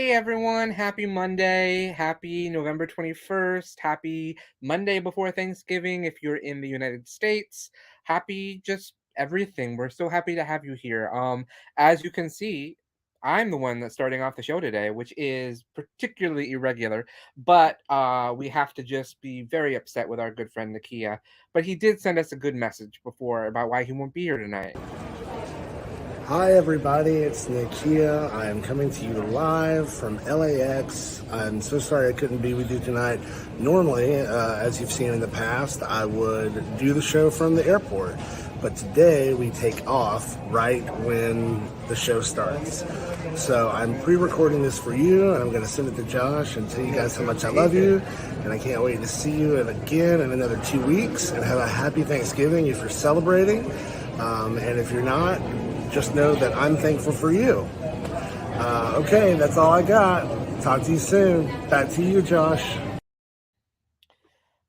Hey everyone, happy Monday, happy November 21st, happy Monday before Thanksgiving if you're in the United States. Happy just everything. We're so happy to have you here. As you can see, I'm the one that's starting off the show today, which is particularly irregular, but we have to just be very upset with our good friend Nakia. But he did send us a good message before about why he won't be here tonight. Hi everybody, it's Nakia. I am coming to you live from LAX. I'm so sorry I couldn't be with you tonight. Normally, as you've seen in the past, I would do the show from the airport. But today we take off right when the show starts. So I'm pre-recording this for you, and I'm going to send it to Josh and tell you guys how much I love you. And I can't wait to see you again in another 2 weeks. And have a happy Thanksgiving if you're celebrating. And if you're not, just know that I'm thankful for you. Okay, that's all I got. Talk to you soon. Back to you, Josh.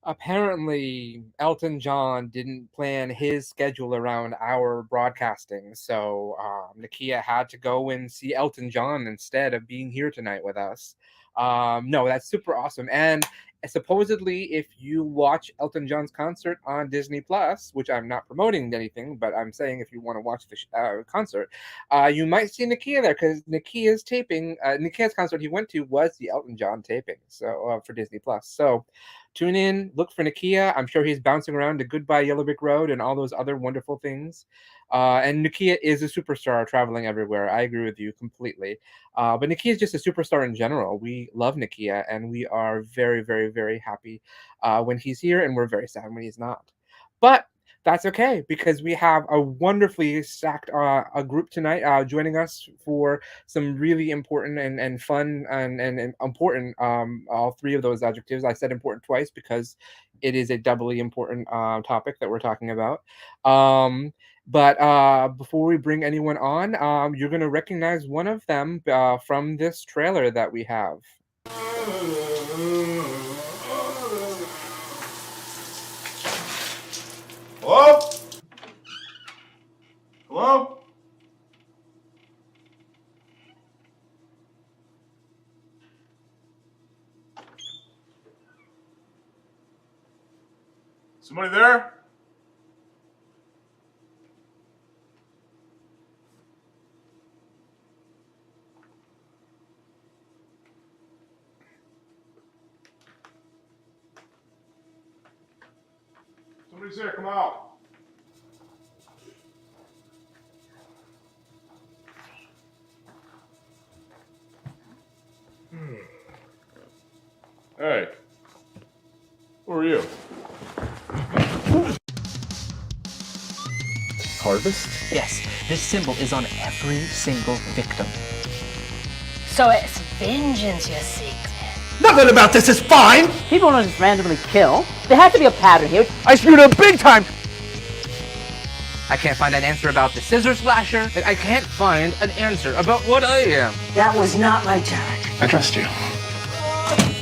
Apparently, Elton John didn't plan his schedule around our broadcasting, so Nakia had to go and see Elton John instead of being here tonight with us. No, that's super awesome. And supposedly, if you watch Elton John's concert on Disney Plus, which I'm not promoting anything, but I'm saying if you want to watch the concert, you might see Nakia there because Nakia's taping, Nakia's concert he went to was the Elton John taping, so for Disney Plus. So tune in, look for Nakia. I'm sure he's bouncing around to Goodbye Yellow Brick Road and all those other wonderful things. And Nakia is a superstar traveling everywhere. I agree with you completely. But Nakia is just a superstar in general. We love Nakia, and we are very, very, very happy when he's here, and we're very sad when he's not. But that's okay because we have a wonderfully stacked a group tonight joining us for some really important and fun and important all three of those adjectives. I said important twice because it is a doubly important topic that we're talking about. But before we bring anyone on, you're going to recognize one of them from this trailer that we have. Hello? Hello? Somebody there? Somebody's there, come out. Hey. Who are you? Harvest? Yes, this symbol is on every single victim. So it's vengeance you seek. Nothing about this is fine! People don't just randomly kill. There has to be a pattern here. I screwed up big time! I can't find an answer about the scissor slasher, and I can't find an answer about what I am. That was not my turn. I trust you.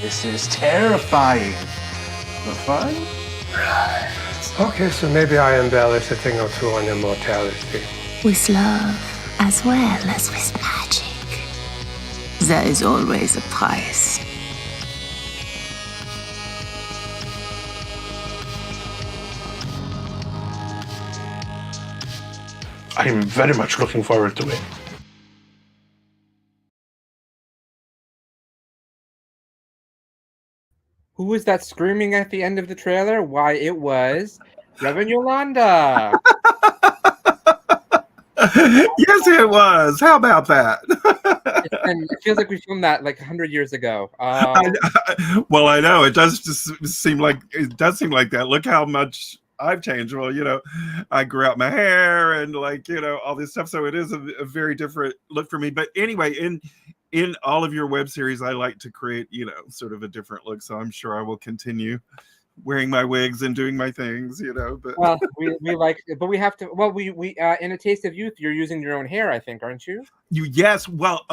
This is terrifying. But fine? Right. Okay, so maybe I embellish a thing or two on immortality. With love as well as with magic. There is always a price. I'm very much looking forward to it. Who was that screaming at the end of the trailer? Why, it was Reverend Yolanda. Yes, it was. How about that? And it feels like we filmed that like 100 years ago. Well, I know it does just seem like that. Look how much I've changed. Well, I grew out my hair and all this stuff. So it is a very different look for me. But anyway, in all of your web series, I like to create, sort of a different look. So I'm sure I will continue wearing my wigs and doing my things, but well, we like, but we have to, well, we in A Taste of Youth, you're using your own hair, I think, aren't you? Yes. Well,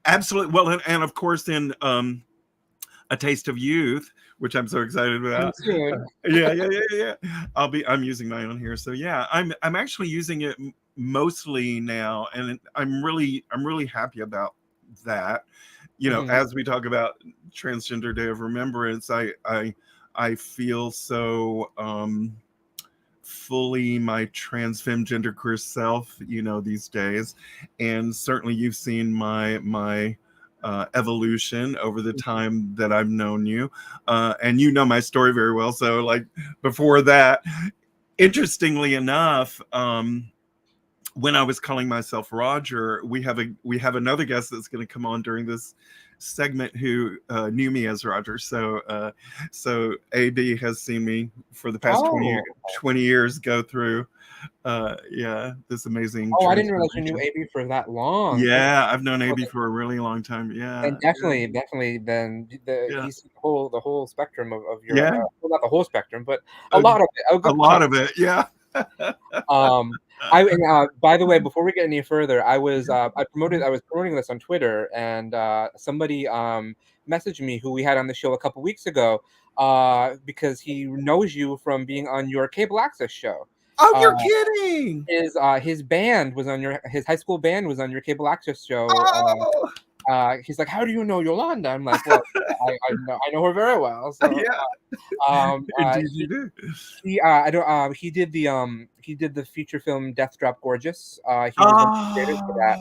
absolutely. Well, and of course in A Taste of Youth, which I'm so excited about. Yeah. I'm using my own hair. So yeah, I'm actually using it mostly now, and I'm really happy about that. you know, Mhm. as we talk about Transgender Day of Remembrance, I feel so fully my trans femme genderqueer self, you know, these days. And certainly you've seen my evolution over the time that I've known you. And you know my story very well. So like before that, interestingly enough, when I was calling myself Roger, we have another guest that's going to come on during this segment who knew me as Roger. So AB has seen me for the past 20 years go through this amazing Oh, I didn't realize you knew transformation. AB for that long. Yeah, I've known AB for a really long time. And definitely, then Yeah. he's the whole spectrum of your Yeah. well, not the whole spectrum, but a A, lot of it, a a good lot chunk. of it. Yeah. By the way, before we get any further, I was promoting this on Twitter, and somebody messaged me who we had on the show a couple weeks ago because he knows you from being on your cable access show. Oh, you're kidding. His band was on his high school band was on your cable access show. Oh. He's like, "How do you know Yolanda?" I'm like, "Well, I know her very well." So, Indeed you do. he did the feature film Death Drop Gorgeous. He was one of the creators for that.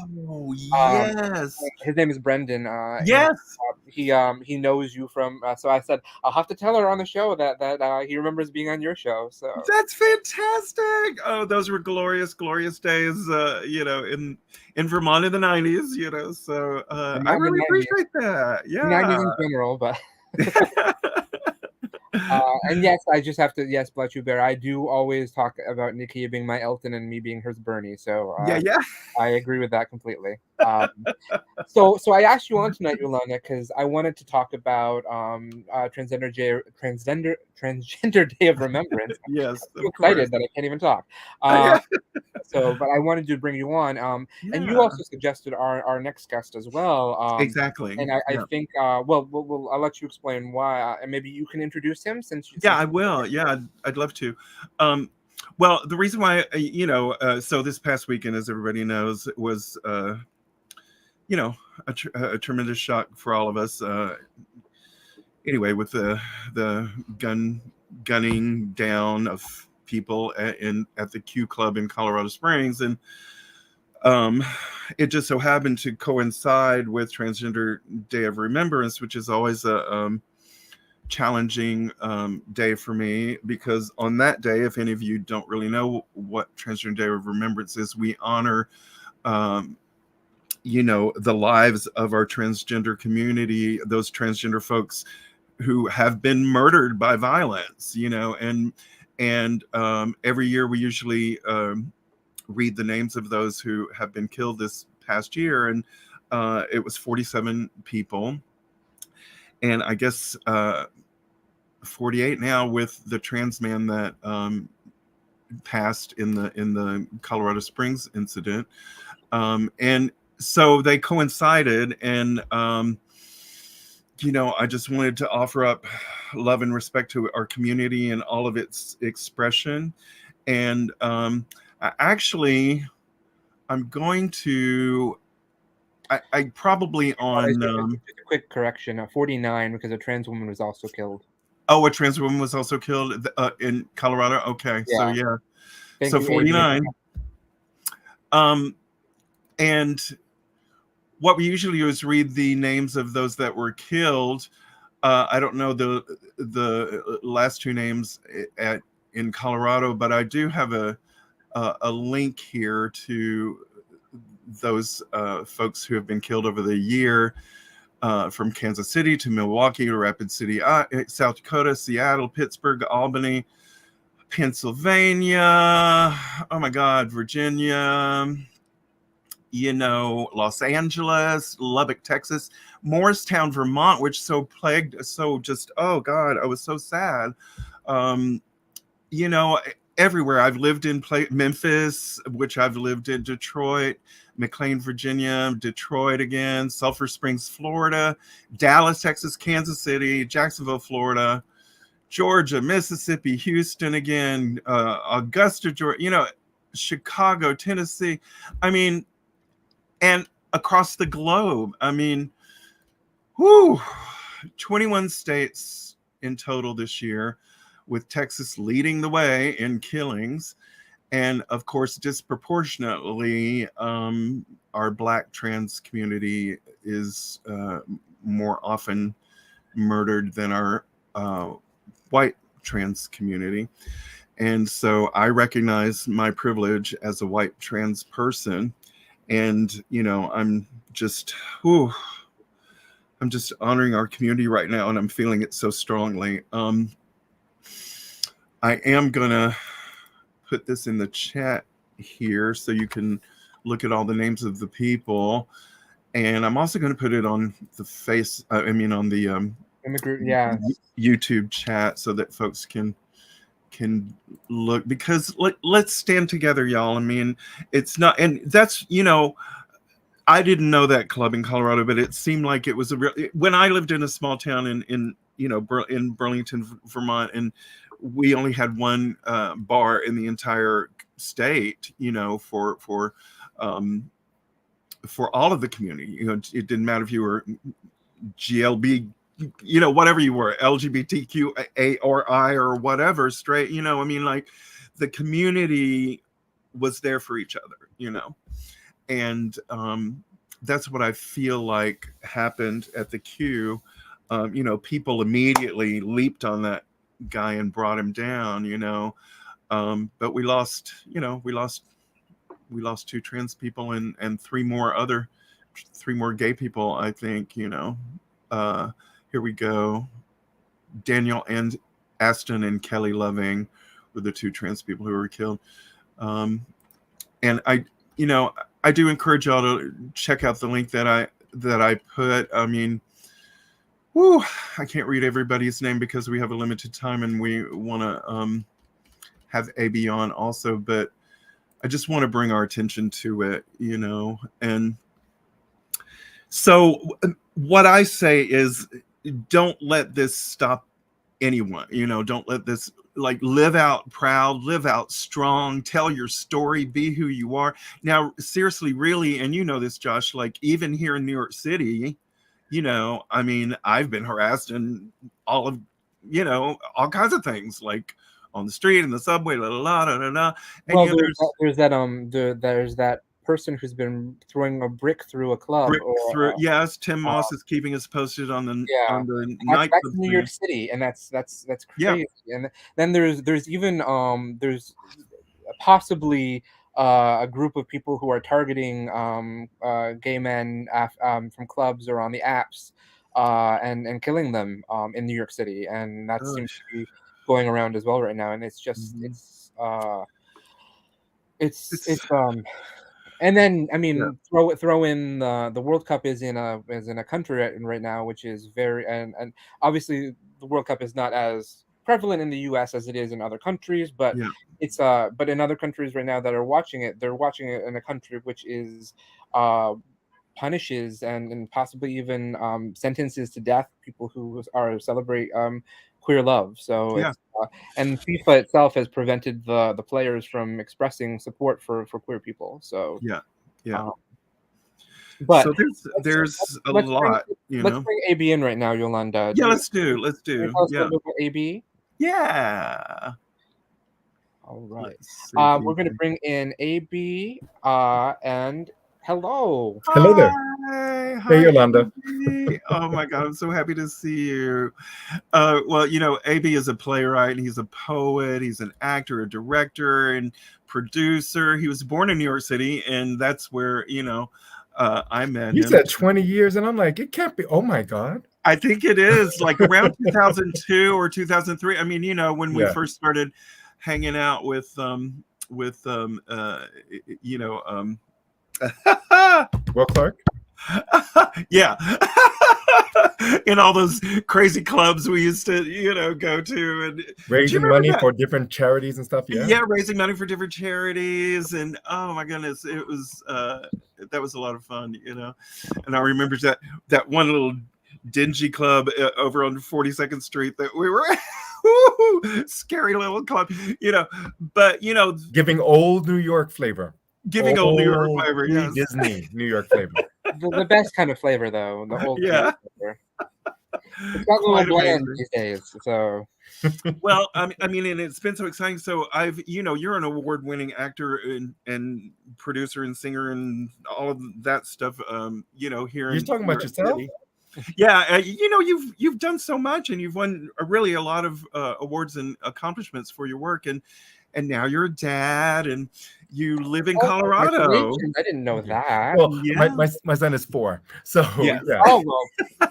Yes. His name is Brendan. Yes. He knows you from. So I said I'll have to tell her on the show that he remembers being on your show. So that's fantastic. Oh, those were glorious days. You know, in Vermont in the 90s. You know, so I really appreciate that. Yeah. 90s in general, but. And yes, I just have to Blood You Bear. I do always talk about Nikia being my Elton and me being her Bernie. So yeah, I agree with that completely. So I asked you on tonight, Yolanda, because I wanted to talk about Transgender Day of Remembrance. Yes, I'm excited that I can't even talk. But I wanted to bring you on. And you also suggested our next guest as well. Exactly. And I think, well, I'll let you explain why, and maybe you can introduce him since. I will. Yeah, I'd love to. Well, the reason why, you know, so this past weekend, as everybody knows, was, you know, a tremendous shock for all of us. Anyway, with the gunning down of people at the Q Club in Colorado Springs, and it just so happened to coincide with Transgender Day of Remembrance, which is always a challenging day for me, because on that day, if any of you don't really know what Transgender Day of Remembrance is, we honor you know, the lives of our transgender community, those transgender folks who have been murdered by violence, you know, and every year we usually read the names of those who have been killed this past year, and it was 47 people, and I guess 48 now with the trans man that passed in the Colorado Springs incident, and so they coincided, and you know, I just wanted to offer up love and respect to our community and all of its expression. And I'm going to, I probably on. Just a quick correction: 49, because a trans woman was also killed. Oh, a trans woman was also killed in Colorado. Okay, so yeah, so 49. And what we usually do is read the names of those that were killed. I don't know the last two names in Colorado, but I do have a link here to those folks who have been killed over the year, from Kansas City to Milwaukee to Rapid City, South Dakota, Seattle, Pittsburgh, Albany, Pennsylvania. Oh my God, Virginia. You know, Los Angeles, Lubbock, Texas, Morristown, Vermont, which so just, oh God, I was so sad. You know, everywhere. I've lived in Memphis, which I've lived in Detroit, McLean, Virginia, Detroit again, Sulphur Springs, Florida, Dallas, Texas, Kansas City, Jacksonville, Florida, Georgia, Mississippi, Houston again, Augusta, Georgia, you know, Chicago, Tennessee. I mean, and across the globe. I mean, Whew, 21 states in total this year, with Texas leading the way in killings. And of course, disproportionately, our Black trans community is more often murdered than our white trans community. And so I recognize my privilege as a white trans person. And, you know, I'm just honoring our community right now, and I'm feeling it so strongly. I am gonna put this in the chat here so you can look at all the names of the people, and I'm also going to put it on the on the in the group, yeah, YouTube chat so that folks can look, because let's stand together, y'all. I mean, it's not, and that's, you know, I didn't know that club in Colorado, but it seemed like it was a real, when I lived in a small town in you know, in Burlington, Vermont, and we only had one bar in the entire state, you know, for all of the community. You know, it didn't matter if you were GLB, you know, whatever you were, LGBTQA or I or whatever, straight, you know, I mean, like, the community was there for each other, you know. And that's what I feel like happened at the Q. You know, people immediately leaped on that guy and brought him down, you know. But we lost, you know, we lost 2 trans people and 3 more gay people, I think, you know. Here we go. Daniel and Aston and Kelly Loving were the 2 trans people who were killed. And I, you know, I do encourage y'all to check out the link that I put. I mean, whoo, I can't read everybody's name because we have a limited time and we want to have AB on also, but I just want to bring our attention to it, you know. And so what I say is, don't let this stop anyone, you know. Don't let this, like, live out proud, live out strong, tell your story, be who you are. Now, seriously, really, and you know this, Josh, like, even here in New York City, you know, I mean, I've been harassed and all of, you know, all kinds of things, like on the street, in the subway, la la la la la. And well, you know, there's that person who's been throwing a brick through a club. Yes, Tim Moss is keeping us posted on the night. That's New York City, and that's crazy. Yeah. And then there's even there's possibly a group of people who are targeting gay men from clubs or on the apps and killing them in New York City, and that seems to be going around as well right now. And it's just and then, I mean, throw in the World Cup is in a country right now, which is very, and obviously the World Cup is not as prevalent in the U.S. as it is in other countries, but it's but in other countries right now that are watching it, they're watching it in a country which is punishes and possibly even sentences to death people who celebrate queer love. So it's, and FIFA itself has prevented the players from expressing support for queer people. So but so there's a lot. Let's bring AB in right now, Yolanda. Yeah, let's do. Tell us a little bit about AB. Yeah. All right. We're going to bring in AB and hello. Hello there. Hi, hey, Yolanda. Oh my God, I'm so happy to see you. Well, you know, AB is a playwright. He's a poet. He's an actor, a director, and producer. He was born in New York City, and that's where, you know, I met him. You said 20 years, and I'm like, it can't be. Oh my God. I think it is like around 2002 or 2003. I mean, you know, when we first started hanging out with you know, Will Clark. Yeah. In all those crazy clubs we used to, you know, go to and raising money for different charities and stuff. Yeah, raising money for different charities, and oh my goodness, it was that was a lot of fun, you know. And I remember that one little dingy club over on 42nd Street that we were scary little club, you know, but you know, giving old New York flavor. Giving old New York flavor, yes. Disney New York flavor. The best kind of flavor, though. The old flavor. It's got a little Quite bland amazing. these days, so. Well, I mean, and it's been so exciting. So you're an award-winning actor and producer and singer and all of that stuff. Here You're talking about yourself? Yeah, you've done so much, and you've won really a lot of awards and accomplishments for your work, and now you're a dad, and you live in Colorado. Congratulations. I didn't know that. Well, my son is 4, so Yes. yeah. Oh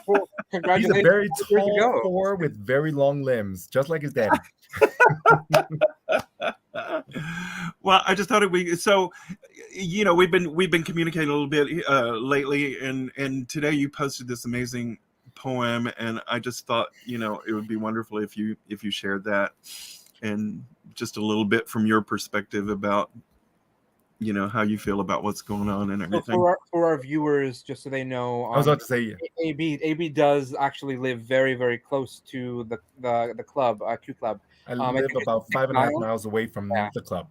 well, congratulations. He's a very Where'd you tall go? 4 with very long limbs, just like his daddy. Well, I just thought we've been communicating a little bit lately, and today you posted this amazing poem, and I just thought it would be wonderful if you shared that, and just a little bit from your perspective about how you feel about what's going on and everything. For our viewers, just so they know, I was about to say, yeah. AB does actually live very, very close to the club, Q Club. I live about 5.5 miles away from the club,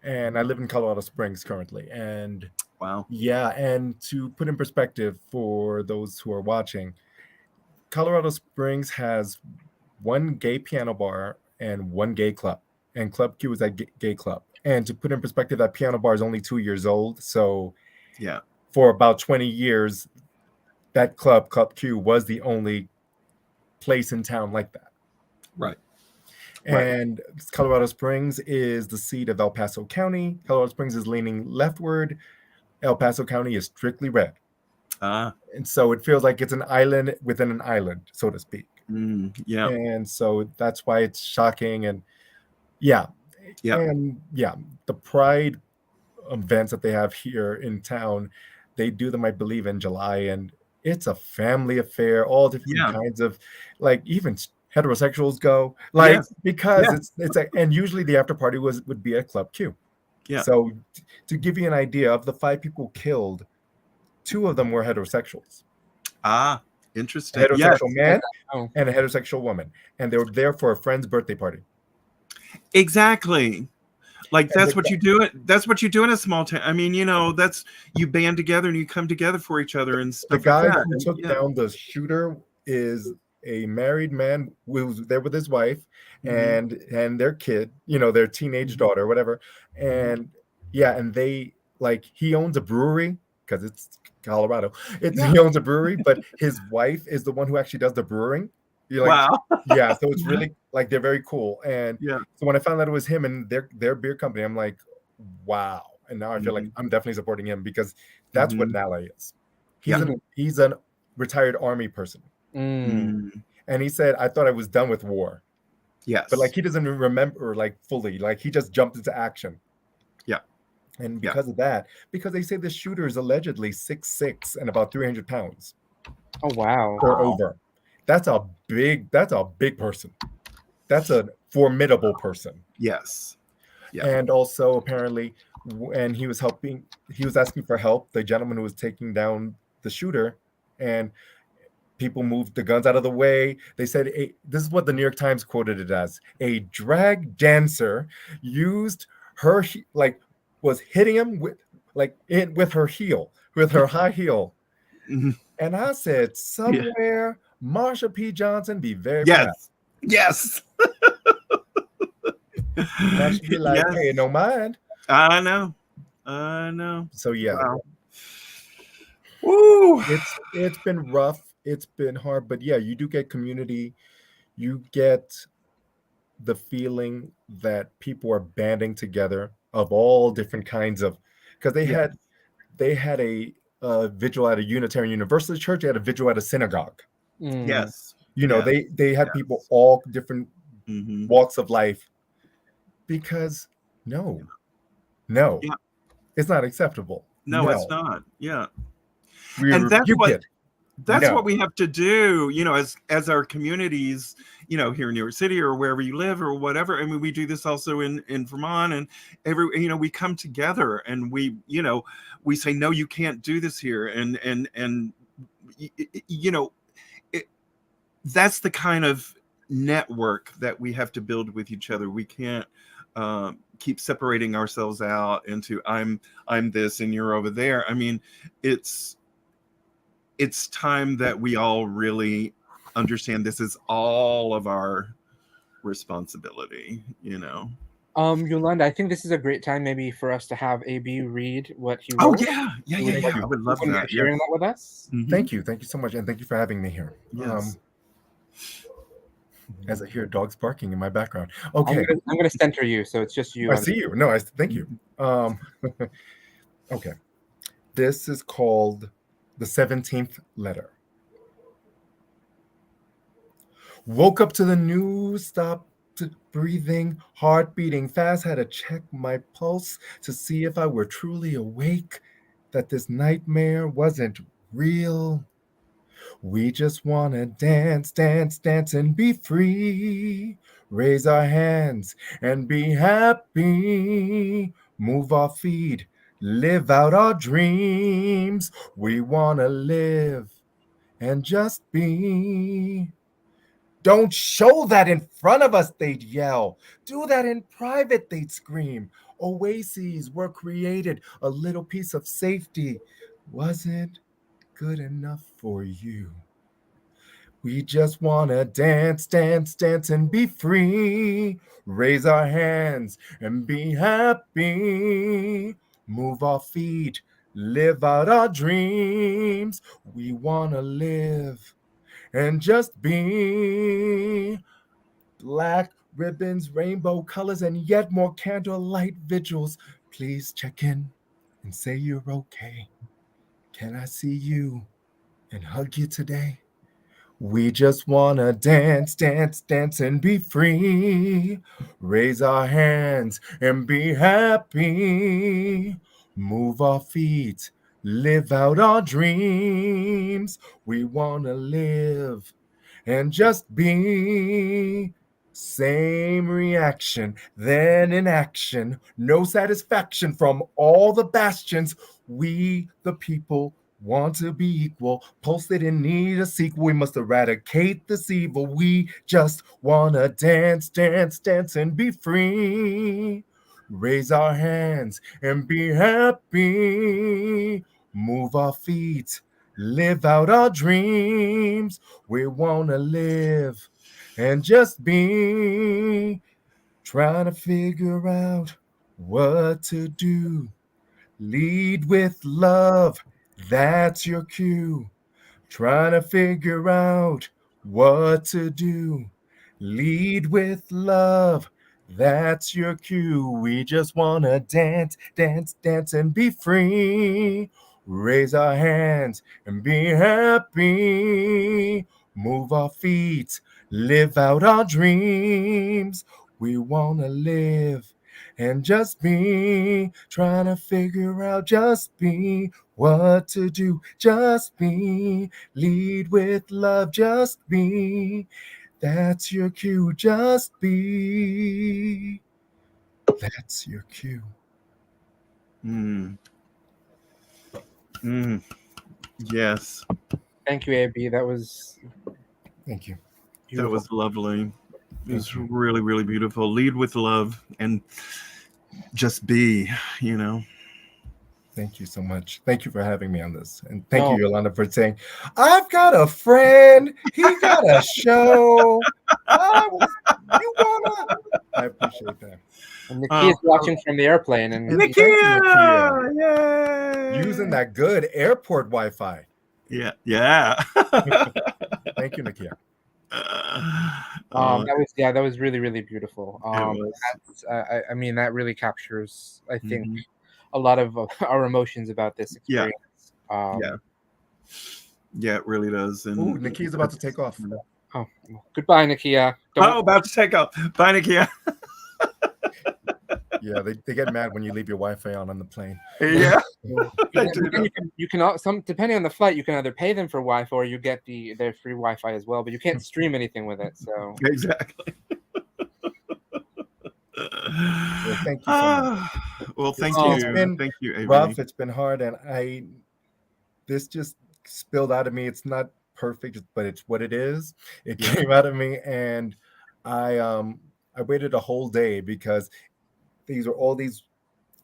and I live in Colorado Springs currently. And wow, yeah, and to put in perspective for those who are watching, Colorado Springs has 1 gay piano bar and 1 gay club, and Club Q is that gay club. And to put in perspective, that piano bar is only 2 years old. So yeah, for about 20 years, that Club Q was the only place in town like that. Right. And Colorado Springs is the seat of El Paso County. Colorado Springs is leaning leftward. El Paso County is strictly red. And so it feels like it's an island within an island, so to speak. Yeah. And so that's why it's shocking. And yeah. And yeah, the Pride events that they have here in town, they do them, I believe, in July, and it's a family affair, all different kinds of, like, even heterosexuals go, like, because it's like, and usually the after party would be at Club Q. Yeah. So to give you an idea, of the 5 people killed, 2 of them were heterosexuals. Interesting. A heterosexual man and a heterosexual woman, and they were there for a friend's birthday party. Exactly. Like that's what you do. That's what you do in a small town. I mean, that's you band together and you come together for each other and stuff. The guy like that. who took down the shooter is a married man who was there with his wife and their kid, their teenage daughter, whatever. And and they, like, he owns a brewery because it's Colorado. He owns a brewery, but his wife is the one who actually does the brewing. You're like, wow. Yeah, so it's really, like, they're very cool. And so when I found out it was him and their beer company, I'm like, wow. And now I feel like I'm definitely supporting him, because that's what an ally is. He's a retired army person. And he said, I thought I was done with war. Yes. But, like, he doesn't remember, like, fully. Like, he just jumped into action. Yeah. And because of that, because they say the shooter is allegedly 6'6" and about 300 pounds. Oh, wow. Or over. That's a big person. That's a formidable person. Yes. Yeah. And also, apparently, and he was asking for help, the gentleman who was taking down the shooter, and people moved the guns out of the way. They said, this is what the New York Times quoted it as: a drag dancer used her, was hitting him with her heel, with her high heel. And I said, somewhere, Marsha P. Johnson be very proud. Yes. I should be like, hey, no mind. I know. So yeah. Wow. Woo. It's been rough. It's been hard, but yeah, you do get community. You get the feeling that people are banding together of all different kinds of, because they had a vigil at a Unitarian Universalist church. They had a vigil at a synagogue. Yes. They had people all different walks of life, because no, it's not acceptable. No, it's not. Yeah. And that's what we have to do, as our communities, here in New York City or wherever you live or whatever. I mean, we do this also in Vermont, and we come together and we say, no, you can't do this here. And that's the kind of network that we have to build with each other. We can't keep separating ourselves out into I'm this and you're over there. I mean, it's time that we all really understand this is all of our responsibility, Yolanda, I think this is a great time maybe for us to have AB read what he Oh wrote. yeah. I would love Would you mind that. sharing that with us? Mhm. Thank you so much, and thank you for having me here. Yes. As I hear dogs barking in my background. Okay, I'm gonna center you, so it's just you. I see you. No, thank you. Okay, this is called the 17th letter. Woke up to the news, stopped breathing, heart beating fast, had to check my pulse to see if I were truly awake, that this nightmare wasn't real. We just want to dance, dance, dance and be free. Raise our hands and be happy. Move our feet, live out our dreams. We want to live and just be. Don't show that in front of us, they'd yell. Do that in private, they'd scream. Oases were created, a little piece of safety wasn't good enough for you. We just want to dance, dance, dance and be free. Raise our hands and be happy. Move our feet, live out our dreams. We want to live and just be. Black ribbons, rainbow colors, and yet more candlelight vigils. Please check in and say you're okay. Can I see you and hug you today? We just wanna dance, dance, dance and be free. Raise our hands and be happy. Move our feet, live out our dreams. We wanna live and just be. Same reaction, then in action. No satisfaction from all the bastions. We, the people, want to be equal, pulsate and need a sequel. We must eradicate this evil. We just wanna dance, dance, dance and be free. Raise our hands and be happy. Move our feet, live out our dreams. We wanna live and just be. Trying to figure out what to do. Lead with love, that's your cue. Trying to figure out what to do. Lead with love, that's your cue. We just want to dance, dance, dance and be free. Raise our hands and be happy. Move our feet, live out our dreams. We want to live and just be. Trying to figure out, just be what to do, just be. Lead with love, just be. That's your cue, just be. That's your cue. Yes. Thank you, AB. That was. Thank you. That was lovely. It was really, really beautiful. Lead with love and just be, Thank you so much. Thank you for having me on this. And thank you, Yolanda, for saying, I've got a friend. He got a show. I appreciate that. And Nikia's watching from the airplane. And Nikia! Yay! Using that good airport Wi-Fi. Yeah. Thank you, Nikia. That was really, really beautiful. I mean, that really captures, I think, a lot of our emotions about this experience. Yeah, it really does. And Nikia's about to take off. Oh, goodbye, Nikia. About to take off. Bye, Nikia. Yeah, they get mad when you leave your Wi-Fi on the plane. Yeah. You can depending on the flight, you can either pay them for Wi-Fi or you get their free Wi-Fi as well, but you can't stream anything with it. So exactly. Well, thank you so much. Well, thank you. It's been thank you, Avery. rough. It's been hard, and this just spilled out of me. It's not perfect, but it's what it is. It came out of me, and I waited a whole day because all these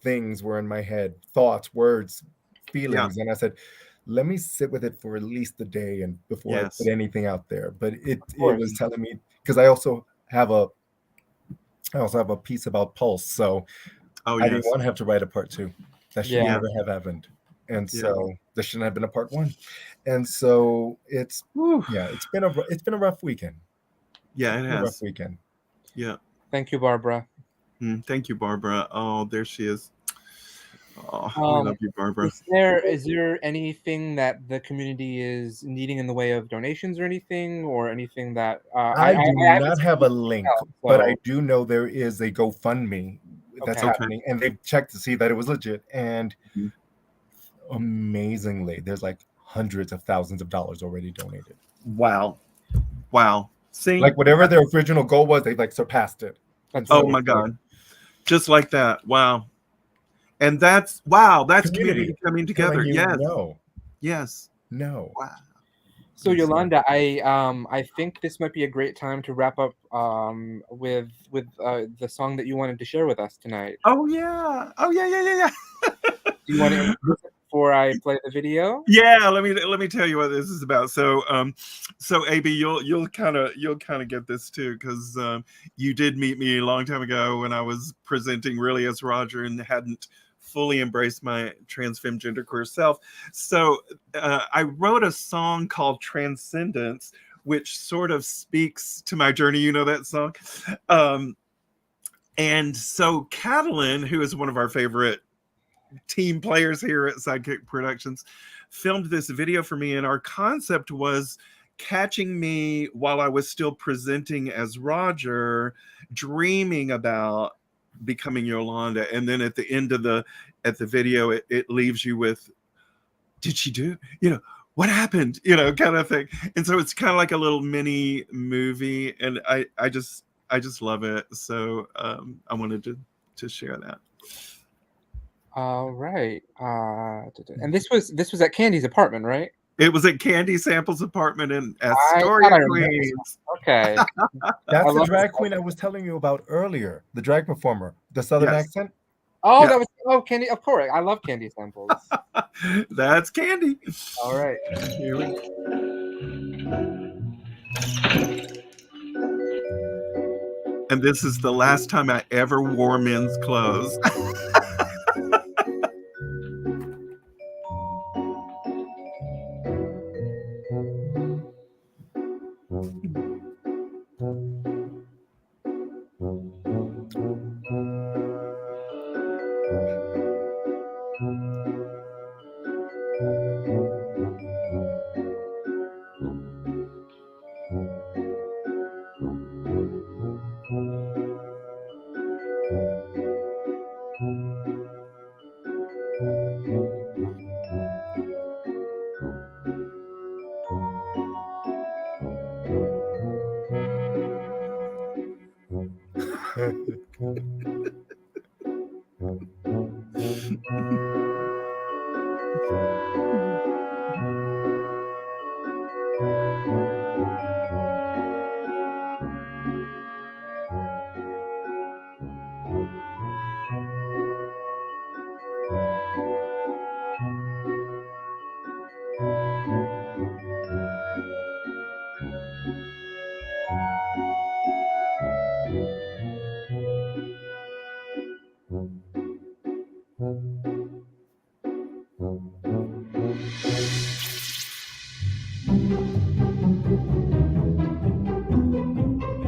things were in my head, thoughts, words, feelings, and I said, let me sit with it for at least a day and before Yes. I put anything out there. But it course. was telling me, because I also have a piece about Pulse, so Oh, I didn't yes. want to have to write a part 2. That should Yeah. never have happened. And Yeah. so there shouldn't have been a part 1. And so it's been a rough weekend. Yeah, it It's been a rough has. weekend. Yeah. Thank you, Barbara. Thank you, Barbara. Oh, there she is. Oh, we love you, Barbara. Is there anything that the community is needing in the way of donations or anything that I do I not have a link, but I do know there is a GoFundMe that's Okay. happening, and they've checked to see that it was legit. And amazingly, there's like hundreds of thousands of dollars already donated. Wow. See, like whatever their original goal was, they like surpassed it. Oh my God. Just like that. Wow. And that's community coming together. Yes. No. Yes. No. Wow. So Yolanda, I think this might be a great time to wrap up with the song that you wanted to share with us tonight. Oh yeah. Do you want to introduce it before I play the video? Yeah, let me tell you what this is about. So AB, you'll kind of get this too, because you did meet me a long time ago when I was presenting really as Roger and hadn't fully embraced my trans femme genderqueer self. So I wrote a song called Transcendence, which sort of speaks to my journey. You know that song? And so Catalin, who is one of our favorite team players here at SideKick Productions, filmed this video for me, and our concept was catching me while I was still presenting as Roger, dreaming about becoming Yolanda, and then at the end of the video it leaves you with, did she do, what happened, kind of thing. And so it's kind of like a little mini movie, and I just love it. So I wanted to share that. All right. And this was at Candy's apartment, right? It was at Candy Sample's apartment in Astoria, Queens. Okay. That's the drag queen I was telling you about earlier, the drag performer, the Southern accent. Oh, yes. That was Candy. Of course, I love Candy Samples. That's Candy. All right. Here we go. And this is the last time I ever wore men's clothes.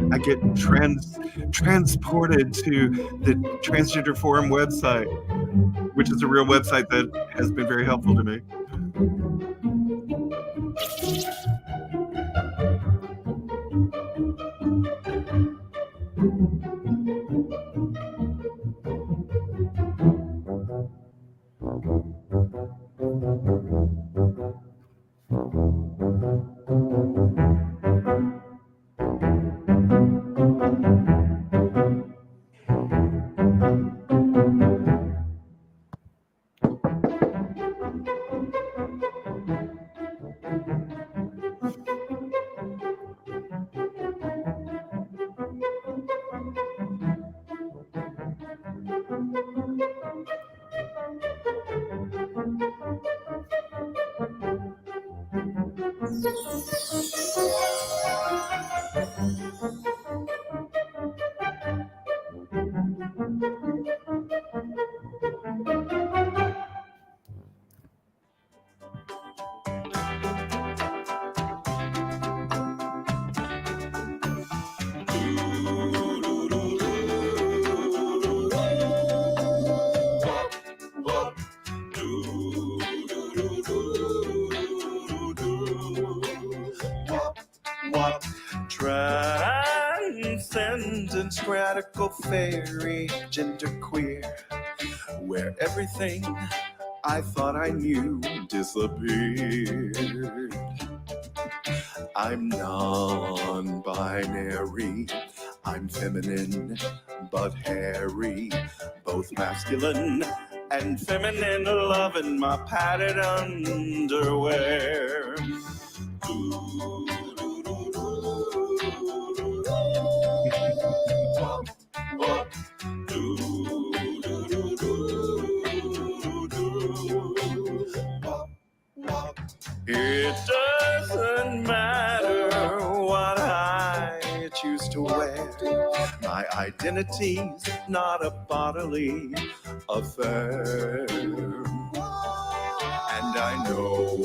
I get transported to the Transgender Forum website, which is a real website that has been very helpful to me. Transcendence, radical fairy, genderqueer, where everything I thought I knew disappeared. I'm non-binary, I'm feminine but hairy, both masculine and feminine, loving my padded underwear. It doesn't matter what I choose to wear. My identity's not a bodily affair. And I know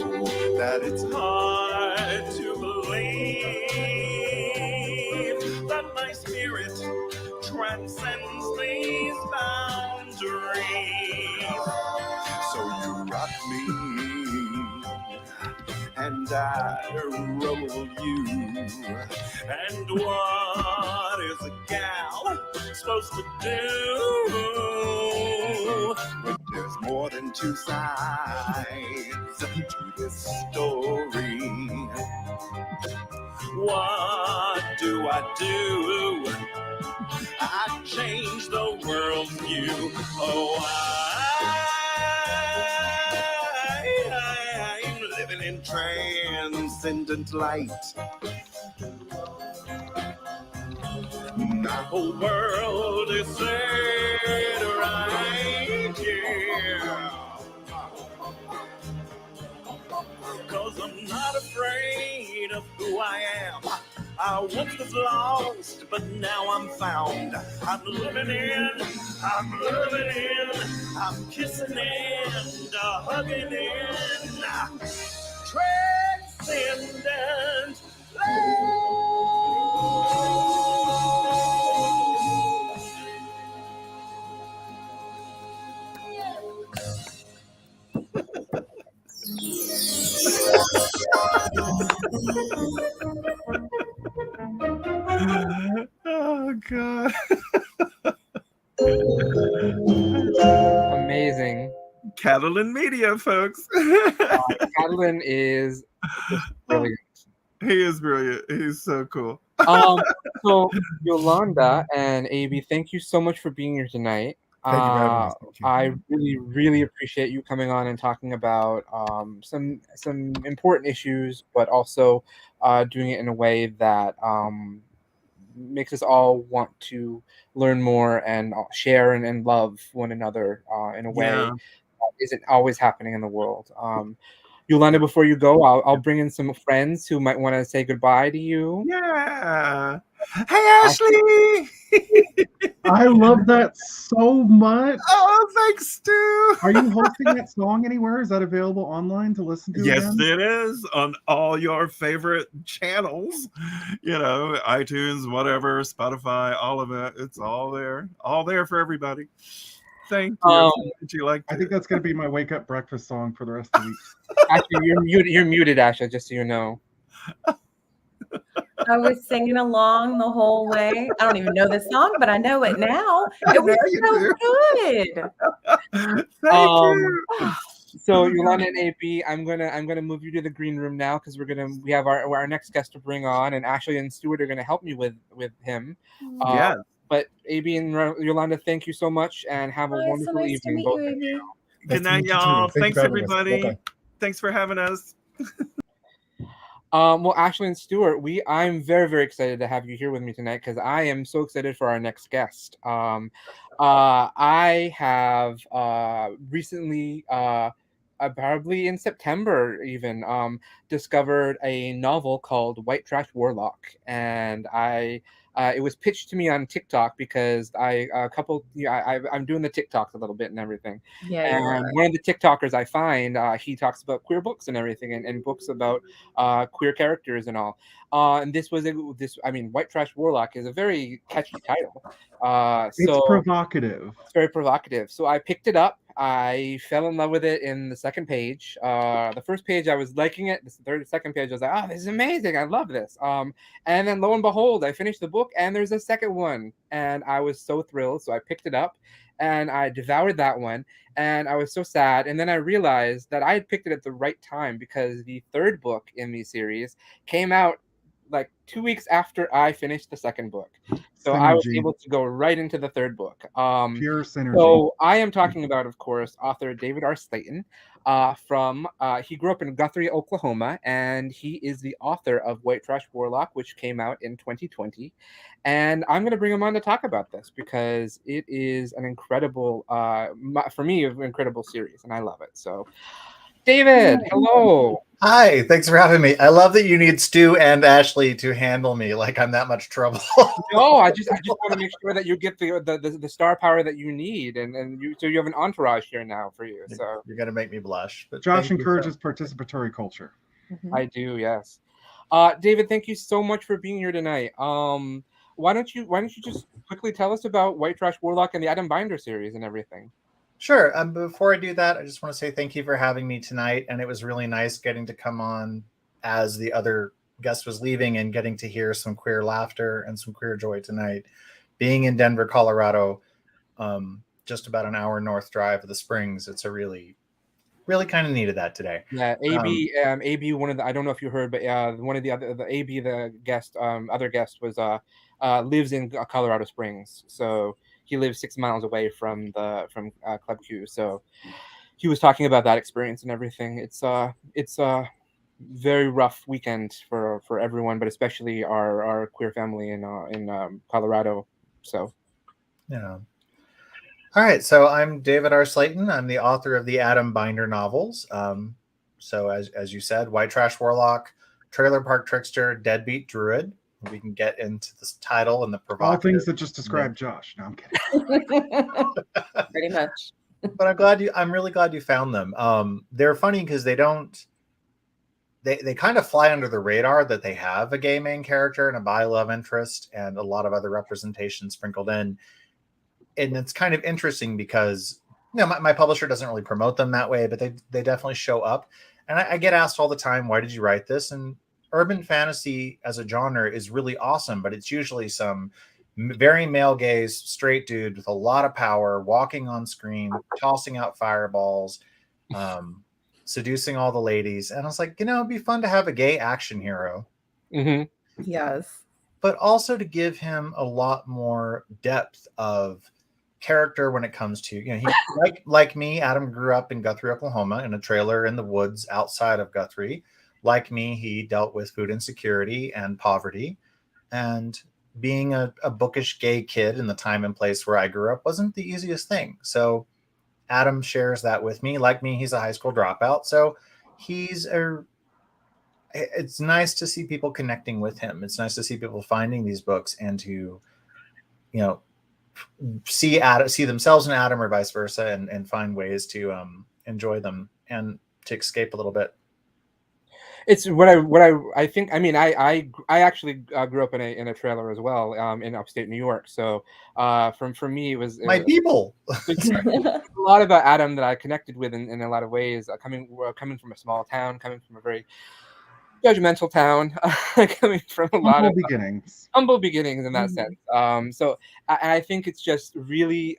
that it's hard to believe that my spirit transcends these boundaries. So you rock me and I roll you. And what is a gal supposed to do when there's more than two sides to this story? What do? I change the world's view. Oh, I'm living in transcendent light. My whole world is set right here. 'Cause I'm not afraid of who I am. I once was lost, but now I'm found. I'm living in, I'm kissing and hugging in. Transcendent Oh God. Amazing. Catalan Media, folks. Catalan is just brilliant. He is brilliant. He's so cool. So Yolanda and AB, thank you so much for being here tonight. Thank you for having us. Thank you. I really, really appreciate you coming on and talking about some important issues, but also doing it in a way that makes us all want to learn more and share and love one another in a way that isn't always happening in the world. Yolanda, before you go, I'll bring in some friends who might want to say goodbye to you. Yeah. Hey, Ashley. I love that so much. Oh, thanks, Stu. Are you hosting that song anywhere? Is that available online to listen to? Yes, again? it is on all your favorite channels. You know, iTunes, whatever, Spotify, all of it. It's all there for everybody. Thank you. Did you like? I think that's going to be my wake up breakfast song for the rest of the week. Actually, you're muted, Asha. Just so you know. I was singing along the whole way. I don't even know this song, but I know it now. It was so good. Thank you. So Yolanda and AB, I'm gonna move you to the green room now because we have our next guest to bring on, and Ashley and Stuart are gonna help me with him. Yeah. But AB and Yolanda, thank you so much, and have a wonderful evening, both of you. Good night, y'all. Thanks, everybody. Thanks for having us. Well, Ashley and Stuart, I'm very, very excited to have you here with me tonight because I am so excited for our next guest. I have recently probably in September even, discovered a novel called White Trash Warlock, and it was pitched to me on TikTok because I'm doing the TikToks a little bit and everything. Yeah, you And are. one of the TikTokers I find, he talks about queer books and everything, and books about queer characters and all. And White Trash Warlock is a very catchy title. It's So provocative. it's very provocative. So I picked it up. I fell in love with it in the second page. The first page I was liking it. Second page I was like, "Oh, this is amazing! I love this." And then lo and behold, I finished the book, and there's a second one, and I was so thrilled. So I picked it up, and I devoured that one, and I was so sad. And then I realized that I had picked it at the right time because the third book in the series came out like 2 weeks after I finished the second book. So I was Synergy. able to go right into the third book. Pure synergy. So I am talking about, of course, author David R. Slayton. He grew up in Guthrie, Oklahoma, and he is the author of White Trash Warlock, which came out in 2020. And I'm going to bring him on to talk about this because it is an incredible, for me, an incredible series, and I love it. So, David, hello. Hi, thanks for having me. I love that you need Stu and Ashley to handle me like I'm that much trouble. No, I just want to make sure that you get the star power that you need, and you have an entourage here now for you. So you're gonna make me blush. But Josh encourages participatory culture. I do, yes. David, thank you so much for being here tonight. Why don't you just quickly tell us about White Trash Warlock and the Adam Binder series and everything? Sure. Before I do that, I just want to say thank you for having me tonight. And it was really nice getting to come on as the other guest was leaving and getting to hear some queer laughter and some queer joy tonight. Being in Denver, Colorado, just about an hour north drive of the Springs, it's a really kind of needed that today. Yeah, AB, one of the, I don't know if you heard, but one of the AB, the guest, other guest was lives in Colorado Springs, so he lives 6 miles away from Club Q. So he was talking about that experience and everything. It's a very rough weekend for everyone, but especially our queer family in Colorado. So yeah. All right, so I'm David R. Slayton. I'm the author of the Adam Binder novels. So as you said, White Trash Warlock, Trailer Park Trickster, Deadbeat Druid. We can get into this title and the provocative. All things that just describe Josh. No, I'm kidding. Pretty much. But I'm really glad you found them. They're funny because they kind of fly under the radar that they have a gay main character and a bi love interest and a lot of other representation sprinkled in. And it's kind of interesting because my publisher doesn't really promote them that way, but they definitely show up. And I get asked all the time, why did you write this? And urban fantasy as a genre is really awesome, but it's usually some very male gaze, straight dude with a lot of power, walking on screen, tossing out fireballs, seducing all the ladies. And I was like, it'd be fun to have a gay action hero. Mm-hmm. Yes. But also to give him a lot more depth of character when it comes to, he, like me, Adam grew up in Guthrie, Oklahoma, in a trailer in the woods outside of Guthrie. Like me, he dealt with food insecurity and poverty. And being a bookish gay kid in the time and place where I grew up wasn't the easiest thing. So Adam shares that with me. Like me, he's a high school dropout. So it's nice to see people connecting with him. It's nice to see people finding these books and to, see themselves in Adam or vice versa and find ways to enjoy them and to escape a little bit. It's what I think. I mean, I actually grew up in a trailer as well, in upstate New York. So, for me, it was people. A lot about Adam that I connected with in a lot of ways. Coming from a small town, coming from a very judgmental town, coming from a lot of humble beginnings in that sense. So I think it's just really.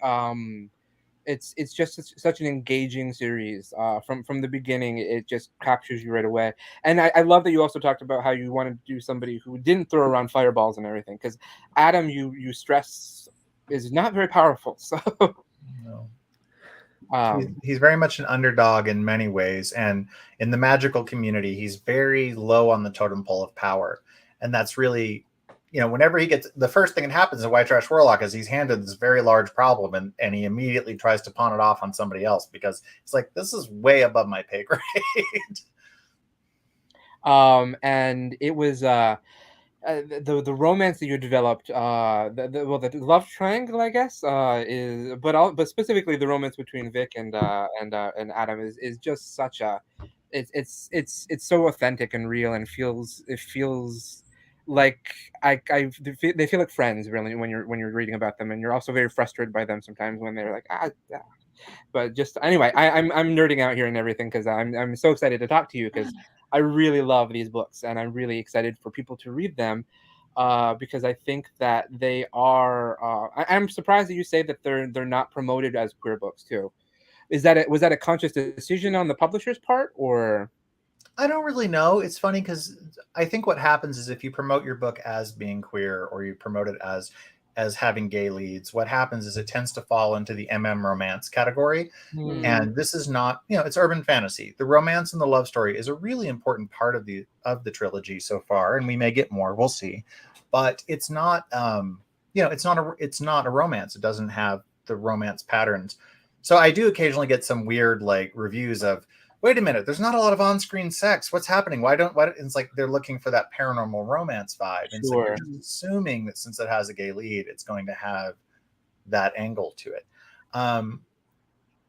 It's just such an engaging series. From the beginning, it just captures you right away. And I love that you also talked about how you wanted to do somebody who didn't throw around fireballs and everything, because Adam, you stress, is not very powerful. So no. He's very much an underdog in many ways, and in the magical community, he's very low on the totem pole of power, and that's really, whenever he gets the first thing that happens in White Trash Warlock is he's handed this very large problem and he immediately tries to pawn it off on somebody else because it's like, this is way above my pay grade. And it was the romance that you developed, the love triangle, I guess, but specifically the romance between Vic and Adam is just such a, it's so authentic and real, and it feels like they feel like friends really when you're reading about them, and you're also very frustrated by them sometimes when they're like but just anyway, I'm nerding out here and everything because I'm so excited to talk to you because I really love these books and I'm really excited for people to read them because I think that they are. I'm surprised that you say that they're not promoted as queer books too. Was that a conscious decision on the publisher's part, or? I don't really know. It's funny because I think what happens is if you promote your book as being queer or you promote it as having gay leads, what happens is it tends to fall into the romance category. And this is not, it's urban fantasy. The romance and the love story is a really important part of the trilogy so far, and we may get more, we'll see. But it's not it's not a romance. It doesn't have the romance patterns. So I do occasionally get some weird like reviews of, wait a minute, there's not a lot of on-screen sex. What's happening? Why it's like they're looking for that paranormal romance vibe. And so you're just assuming that since it has a gay lead, it's going to have that angle to it. And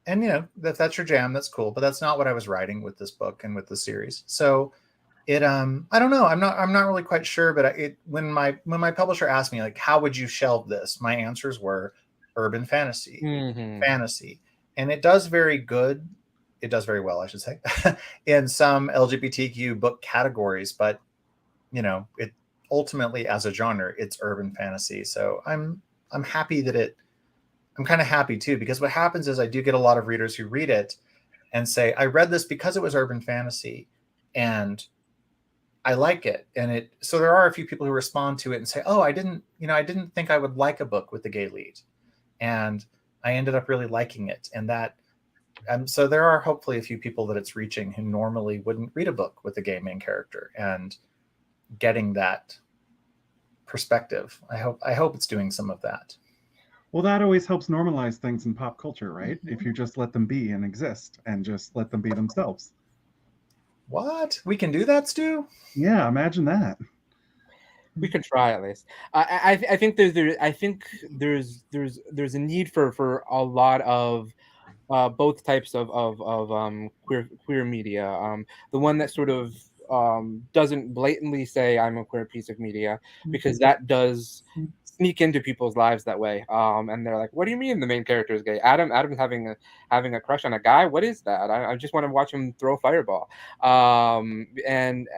if that's your jam, that's cool. But that's not what I was writing with this book and with the series. So I don't know. I'm not really quite sure. But when my publisher asked me like, how would you shelve this? My answers were urban fantasy, fantasy, and it does very good. It does very well, I should say, in some LGBTQ book categories, but it ultimately as a genre, it's urban fantasy. So I'm happy that I'm kind of happy too, because what happens is I do get a lot of readers who read it and say, I read this because it was urban fantasy and I like it. And so there are a few people who respond to it and say, oh, I didn't think I would like a book with the gay lead. And I ended up really liking it. And that, so there are hopefully a few people that it's reaching who normally wouldn't read a book with a gay main character and getting that perspective. I hope it's doing some of that. Well, that always helps normalize things in pop culture, right? If you just let them be and exist and just let them be themselves. What? We can do that, Stu? Yeah, imagine that. We could try at least. I think there's a need for a lot of both types of queer media. The one that sort of doesn't blatantly say I'm a queer piece of media, because that does sneak into people's lives that way. And they're like, "What do you mean the main character is gay? Adam's having a crush on a guy? What is that? I just want to watch him throw a fireball." And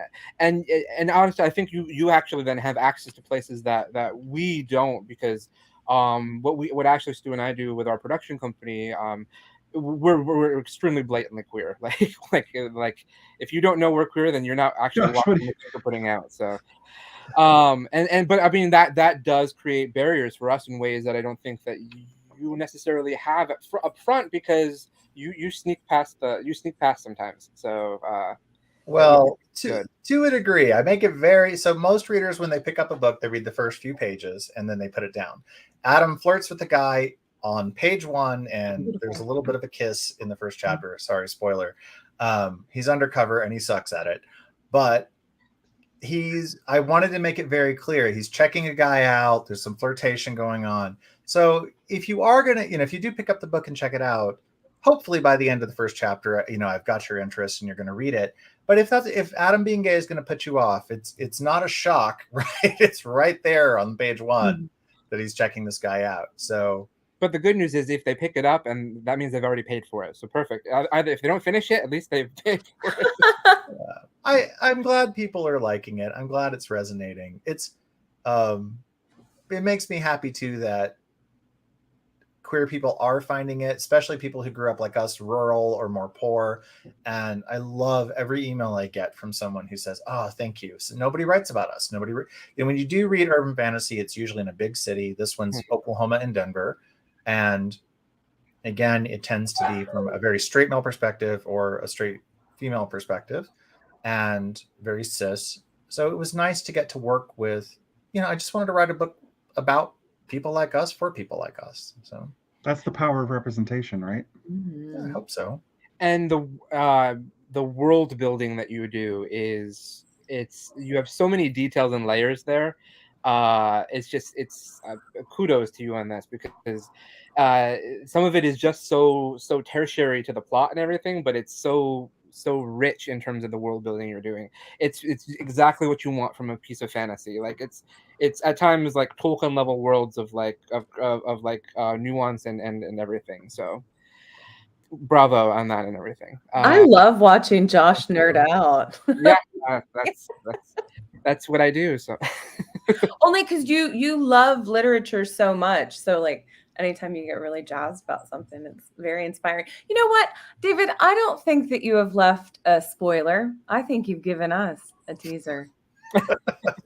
honestly, I think you actually then have access to places that we don't, because what actually Stu and I do with our production company. We're extremely blatantly queer. Like if you don't know we're queer, then you're not actually watching what we're putting out. So, but I mean that does create barriers for us in ways that I don't think that you necessarily have up front, because you sneak past sometimes. So, well, to a degree, I make it so most readers, when they pick up a book, they read the first few pages and then they put it down. Adam flirts with the guy on page 1, and there's a little bit of a kiss in the first chapter. Sorry, spoiler. He's undercover and he sucks at it, but I wanted to make it very clear he's checking a guy out. There's some flirtation going on. So if you are gonna, if you do pick up the book and check it out, hopefully by the end of the first chapter, I've got your interest and you're going to read it. But if Adam being gay is going to put you off, it's not a shock, right? It's right there on page 1 that he's checking this guy out. So. But the good news is if they pick it up, and that means they've already paid for it. So perfect. Either if they don't finish it, at least they've paid for it. I'm glad people are liking it. I'm glad it's resonating. It makes me happy too that queer people are finding it, especially people who grew up like us, rural or more poor. And I love every email I get from someone who says, "Oh, thank you." So nobody writes about us. When you do read urban fantasy, it's usually in a big city. This one's Oklahoma and Denver. And again, it tends to be from a very straight male perspective or a straight female perspective, and very cis. So it was nice to get to work with, I just wanted to write a book about people like us for people like us. So that's the power of representation, right? I hope so. And the world building that you do is you have so many details and layers there. It's kudos to you on this, because some of it is just so tertiary to the plot and everything, but it's so rich in terms of the world building you're doing. It's exactly what you want from a piece of fantasy. Like it's at times like Tolkien level worlds of nuance and everything. So bravo on that and everything. I love watching Josh nerd out. Yeah, that's what I do. So only because you love literature so much. So like anytime you get really jazzed about something, it's very inspiring. You know what, David? I don't think that you have left a spoiler. I think you've given us a teaser.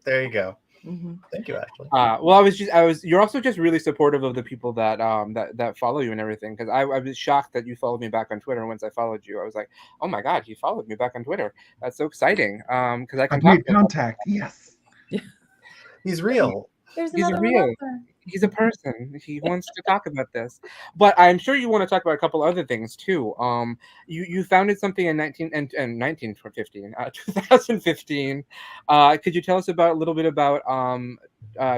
There you go. Thank you, actually. Well, you're also just really supportive of the people that that follow you and everything, because I was shocked that you followed me back on Twitter. Once I followed you, I was like, oh my god, he followed me back on Twitter. That's so exciting. Because I've made contact. Yes. He's real. There's He's another real. one out there. He's a person. He wants to talk about this, but I'm sure you want to talk about a couple other things too. You founded something in 2015. Could you tell us a little bit about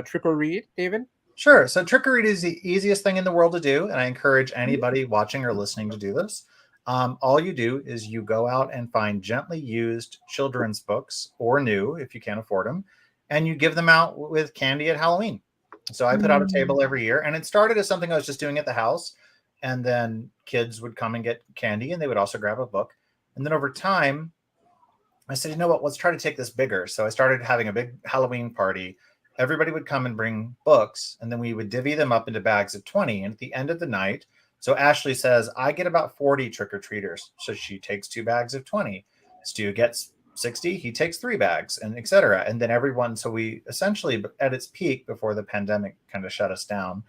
Trick or Read, David? Sure. So Trick or Read is the easiest thing in the world to do, and I encourage anybody watching or listening to do this. All you do is you go out and find gently used children's books, or new if you can't afford them, and you give them out with candy at Halloween. So I put out a table every year, and it started as something I was just doing at the house, and then kids would come and get candy, and they would also grab a book. And then over time, I said, you know what, let's try to take this bigger. So I started having a big Halloween party. Everybody would come and bring books, and then we would divvy them up into bags of 20. And at the end of the night, so Ashley says, I get about 40 trick-or-treaters. So she takes 2 bags of 20. Stu gets 60, he takes 3 bags, and etc. And then everyone, so we essentially, at its peak before the pandemic kind of shut us down,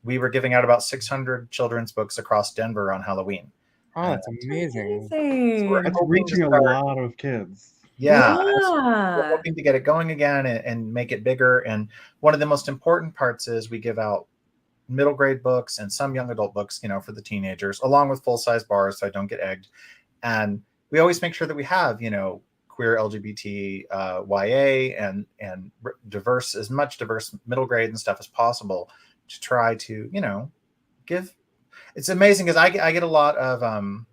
we were giving out about 600 children's books across Denver on Halloween. Oh, that's amazing. So That's reaching a lot of kids. Yeah. So we're hoping to get it going again and make it bigger. And one of the most important parts is we give out middle grade books and some young adult books, for the teenagers, along with full-size bars so I don't get egged. And we always make sure that we have, queer, LGBT, YA, and diverse, as much diverse middle grade and stuff as possible to try to, give. It's amazing because I get a lot of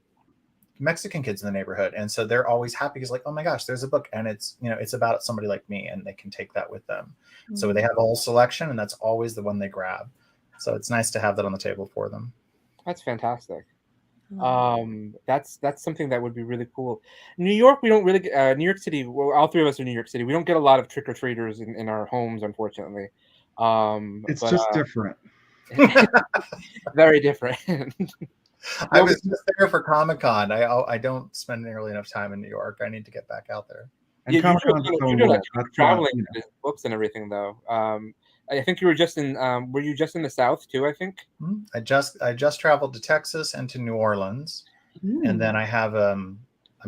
Mexican kids in the neighborhood, and so they're always happy because, like, oh my gosh, there's a book, and it's it's about somebody like me, and they can take that with them. Mm-hmm. So they have a whole selection, and that's always the one they grab. So it's nice to have that on the table for them. That's fantastic. That's something that would be really cool. New York, we don't really New York City, well, all three of us are New York City. We don't get a lot of trick-or-treaters in our homes, unfortunately. It's just different. Very different. I was just there for Comic-Con. I don't spend nearly enough time in New York. I need to get back out there. And Comic-Con's traveling books and everything, though. I think you were just in. Were you just in the South too? I think. I just traveled to Texas and to New Orleans, and then I have I'm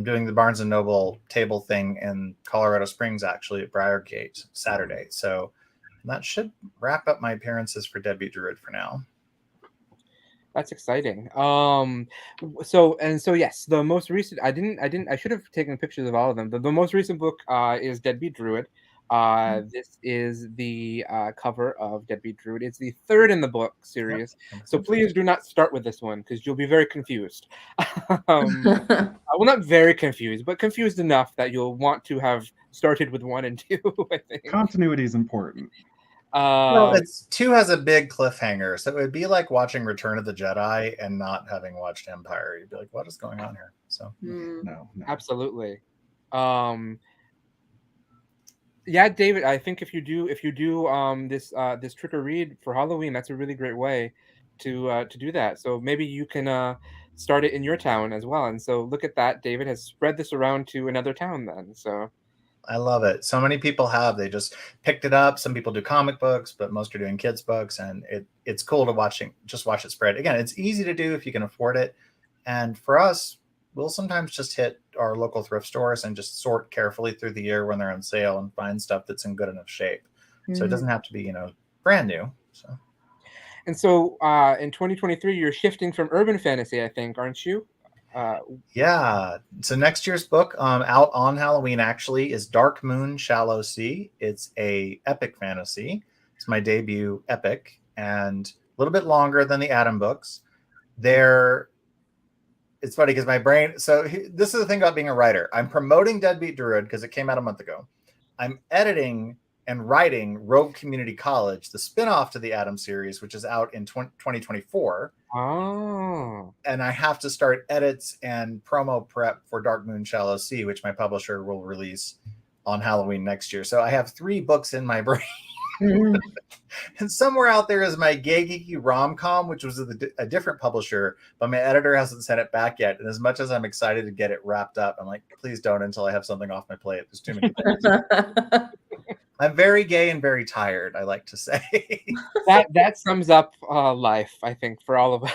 doing the Barnes and Noble table thing in Colorado Springs, actually at Briargate Saturday. So that should wrap up my appearances for Deadbeat Druid for now. That's exciting. So yes, the most recent. I should have taken pictures of all of them. The most recent book is Deadbeat Druid. This is the cover of Deadbeat Druid. It's the third in the book series, so please do not start with this one because you'll be very confused. Well, not very confused, but confused enough that you'll want to have started with 1 and 2. I think continuity is important. Well, 2 has a big cliffhanger, so it would be like watching Return of the Jedi and not having watched Empire. You'd be like, "What is going on here?" So, no. Absolutely. Yeah, David, I think if you do this Trick or Read for Halloween, that's a really great way to do that. So maybe you can start it in your town as well. And so look at that, David has spread this around to another town then. So I love it. So many people they just picked it up. Some people do comic books, but most are doing kids books, and it's cool to watch it spread. Again, it's easy to do if you can afford it. And for us, we'll sometimes just hit our local thrift stores and just sort carefully through the year when they're on sale and find stuff that's in good enough shape. So it doesn't have to be, brand new. So. And so in 2023, you're shifting from urban fantasy, I think, aren't you? Yeah. So next year's book out on Halloween actually is Dark Moon Shallow Sea. It's a epic fantasy. It's my debut epic and a little bit longer than the Adam books. It's funny because my brain. So this is the thing about being a writer. I'm promoting Deadbeat Druid because it came out a month ago. I'm editing and writing Rogue Community College, the spinoff to the Adam series, which is out in 2024. Oh. And I have to start edits and promo prep for Dark Moon Shallow Sea, which my publisher will release on Halloween next year. So I have 3 books in my brain. And somewhere out there is my gay geeky rom-com, which was a different publisher, but my editor hasn't sent it back yet. And as much as I'm excited to get it wrapped up, I'm like, please don't until I have something off my plate. There's too many things. I'm very gay and very tired, I like to say. that sums up life, I think, for all of us.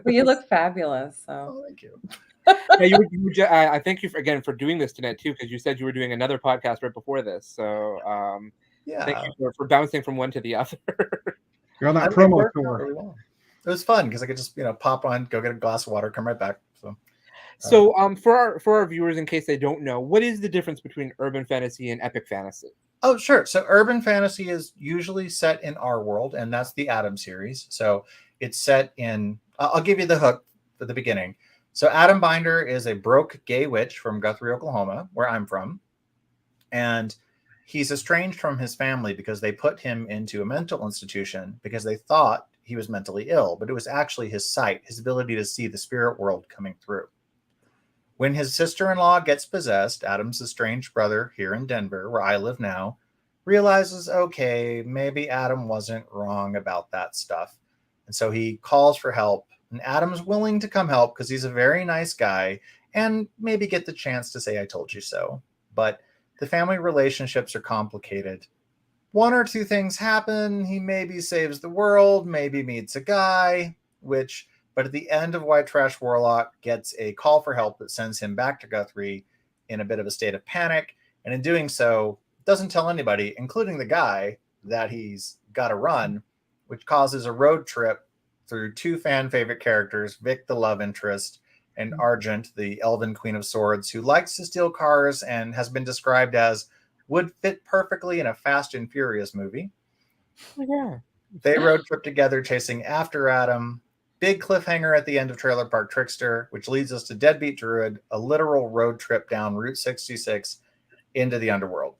Well, you look fabulous. So thank you. Yeah, I thank you again for doing this tonight too, because you said you were doing another podcast right before this. So thank you for bouncing from one to the other. You're on that promo tour. Really well. It was fun because I could just pop on, go get a glass of water, come right back. So for our viewers, in case they don't know, what is the difference between urban fantasy and epic fantasy? Oh, sure. So urban fantasy is usually set in our world, and that's the Adam series. So it's set in, I'll give you the hook for the beginning. So Adam Binder is a broke gay witch from Guthrie, Oklahoma, where I'm from. And he's estranged from his family because they put him into a mental institution because they thought he was mentally ill, but it was actually his sight, his ability to see the spirit world coming through. When his sister-in-law gets possessed, Adam's estranged brother here in Denver, where I live now, realizes, okay, maybe Adam wasn't wrong about that stuff. And so he calls for help. And Adam's willing to come help because he's a very nice guy and maybe get the chance to say, I told you so. But the family relationships are complicated. 1 or 2 things happen. He maybe saves the world, maybe meets a guy, but at the end of White Trash Warlock gets a call for help that sends him back to Guthrie in a bit of a state of panic. And in doing so, doesn't tell anybody, including the guy, that he's got to run, which causes a road trip through 2 fan favorite characters, Vic, the love interest, and Argent, the elven queen of swords, who likes to steal cars and has been described as would fit perfectly in a Fast and Furious movie. Yeah. They road trip together chasing after Adam. Big cliffhanger at the end of Trailer Park Trickster, which leads us to Deadbeat Druid, a literal road trip down Route 66 into the underworld.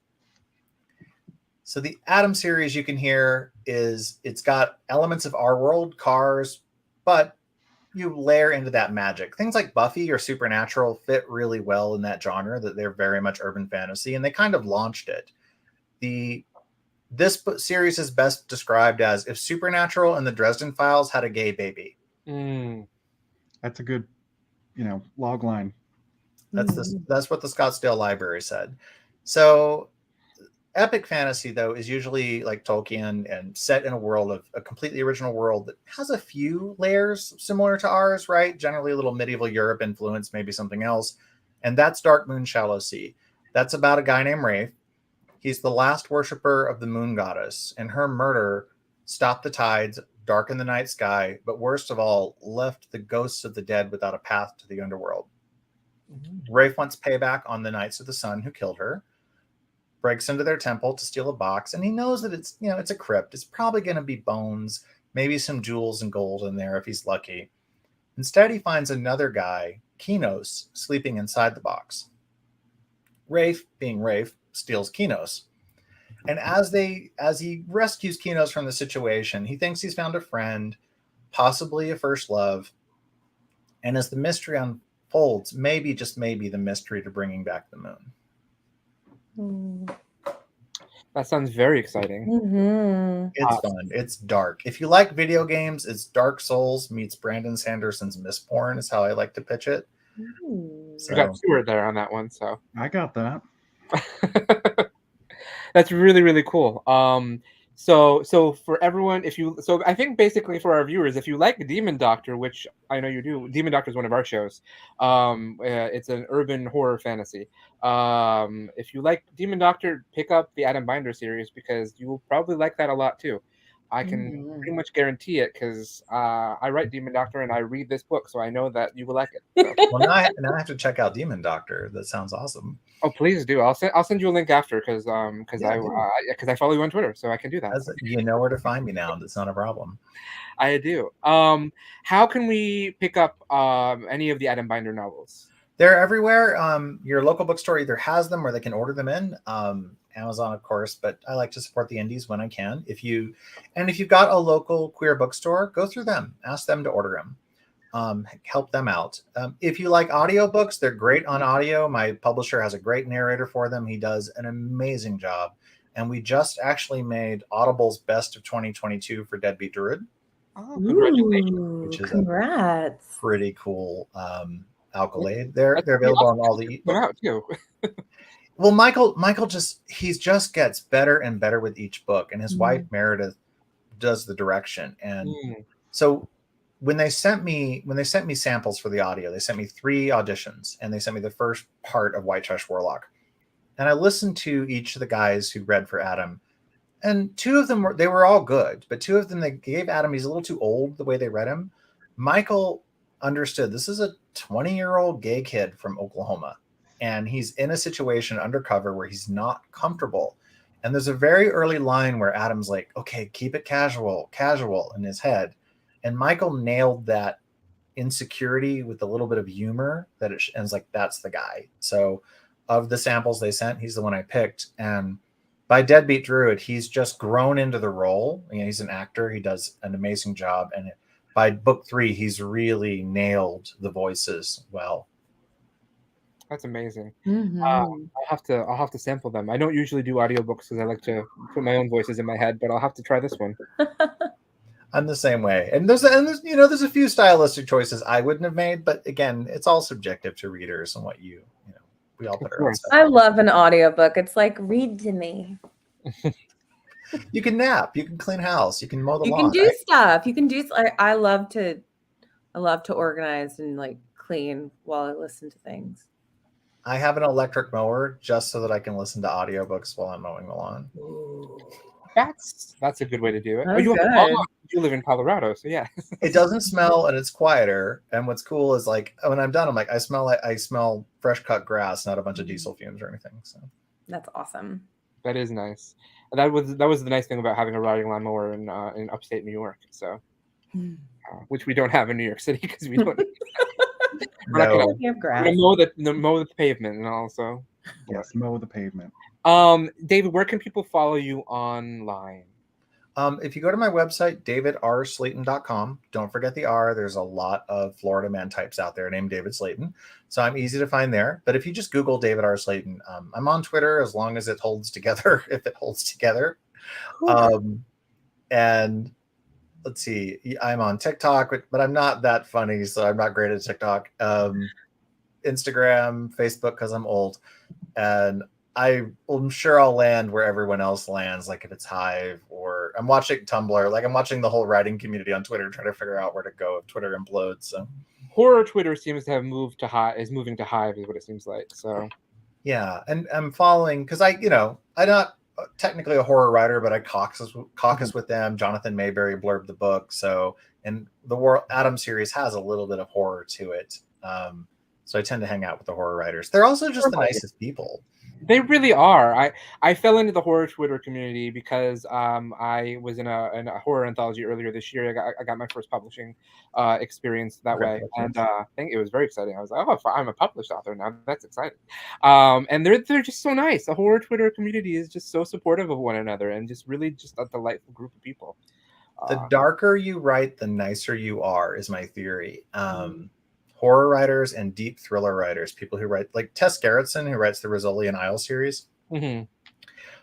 So the Adam series you can hear it's got elements of our world, cars, but you layer into that magic. Things like Buffy or Supernatural fit really well in that genre, that they're very much urban fantasy, and they kind of launched it. This series is best described as if Supernatural and the Dresden Files had a gay baby. That's a good, log line. That's what the Scottsdale Library said. So epic fantasy, though, is usually like Tolkien and set in a world of a completely original world that has a few layers similar to ours, right? Generally a little medieval Europe influence, maybe something else. And that's Dark Moon Shallow Sea. That's about a guy named Rafe. He's the last worshiper of the moon goddess, and her murder stopped the tides, darkened the night sky, but worst of all, left the ghosts of the dead without a path to the underworld. Rafe wants payback on the Knights of the Sun who killed her, breaks into their temple to steal a box, and he knows that it's a crypt. It's probably going to be bones, maybe some jewels and gold in there if he's lucky. Instead, he finds another guy, Kinos, sleeping inside the box. Rafe, being Rafe, steals Kinos. And as he rescues Kinos from the situation, he thinks he's found a friend, possibly a first love. And as the mystery unfolds, maybe, just maybe, the mystery to bringing back the moon. That sounds very exciting. It's fun. It's dark. If you like video games, it's Dark Souls meets Brandon Sanderson's Mistborn is how I like to pitch it. So. I got Stuart there on that one, so I got that. That's really, really cool. So for everyone, I think basically for our viewers, if you like Demon Doctor, which I know you do, Demon Doctor is one of our shows. It's an urban horror fantasy. If you like Demon Doctor, pick up the Adam Binder series because you will probably like that a lot too. I can pretty much guarantee it because I write Demon Doctor and I read this book, so I know that you will like it. So. Well, now I have to check out Demon Doctor. That sounds awesome. Oh, please do. I'll send you a link after because I follow you on Twitter, so I can do that. You know where to find me now. That's not a problem. I do. How can we pick up any of the Adam Binder novels? They're everywhere. Your local bookstore either has them or they can order them in. Amazon, of course, but I like to support the indies when I can. If you've got a local queer bookstore, go through them. Ask them to order them. Help them out. If you like audiobooks, they're great on audio. My publisher has a great narrator for them. He does an amazing job. And we just actually made Audible's Best of 2022 for Deadbeat Druid. Oh, congratulations. Which is Congrats. a pretty cool accolade. They're available on all the out too. Well, Michael he just gets better and better with each book, and his wife Meredith does the direction. And so when they sent me samples for the audio, they sent me 3 auditions, and they sent me the first part of White Trash Warlock. And I listened to each of the guys who read for Adam, and 2 of them were all good, but 2 of them they gave Adam, he's a little too old the way they read him. Michael understood this is a 20-year-old gay kid from Oklahoma, and he's in a situation undercover where he's not comfortable. And there's a very early line where Adam's like, okay, keep it casual in his head. And Michael nailed that insecurity with a little bit of humor that and it's like, that's the guy. So of the samples they sent, he's the one I picked. And by Deadbeat Druid, he's just grown into the role. He's an actor. He does an amazing job. And by book 3, he's really nailed the voices well. That's amazing. I'll have to sample them. I don't usually do audiobooks because I like to put my own voices in my head, but I'll have to try this one. I'm the same way. And there's a few stylistic choices I wouldn't have made, but again, it's all subjective to readers and what we all put our own stuff. I love an audiobook. It's like, read to me. You can nap, you can clean house, you can mow the lawn. You can do stuff. You can do. I love to organize and like clean while I listen to things. I have an electric mower just so that I can listen to audiobooks while I'm mowing the lawn. That's a good way to do it. That's You live in Colorado, so yeah. It doesn't smell and it's quieter. And what's cool is like when I'm done, I'm like, I smell fresh cut grass, not a bunch of diesel fumes or anything. So that's awesome. That is nice. That was the nice thing about having a riding lawnmower in upstate New York. So, which we don't have in New York City because we don't. We're not gonna mow the pavement and also. Yes, mow the pavement. David, where can people follow you online? If you go to my website, davidslayton.com, don't forget the R. There's a lot of Florida man types out there named David Slayton. So I'm easy to find there. But if you just Google David R. Slayton, I'm on Twitter as long as it holds together, if it holds together. And let's see, I'm on TikTok, but I'm not that funny, so I'm not great at TikTok. Instagram, Facebook, because I'm old. And I'm sure I'll land where everyone else lands, like if it's Hive or I'm watching Tumblr, like I'm watching the whole writing community on Twitter, trying to figure out where to go if Twitter implodes. So horror Twitter seems to have moved to Hive, is moving to Hive, is what it seems like. So yeah, and I'm following because I'm not technically a horror writer, but I caucus with them. Jonathan Mayberry blurbed the book, so and the Adam series has a little bit of horror to it. So I tend to hang out with the horror writers. They're also just the nicest people. They really are. I fell into the horror Twitter community because I was in a horror anthology earlier this year. I got my first publishing experience that way, and I think it was very exciting. I was like, oh, I'm a published author now. That's exciting. And they're just so nice. The horror Twitter community is just so supportive of one another, and just really just a delightful group of people. The darker you write, the nicer you are, is my theory. Horror writers and deep thriller writers, people who write like Tess Gerritsen, who writes the Rizzoli and Isle series.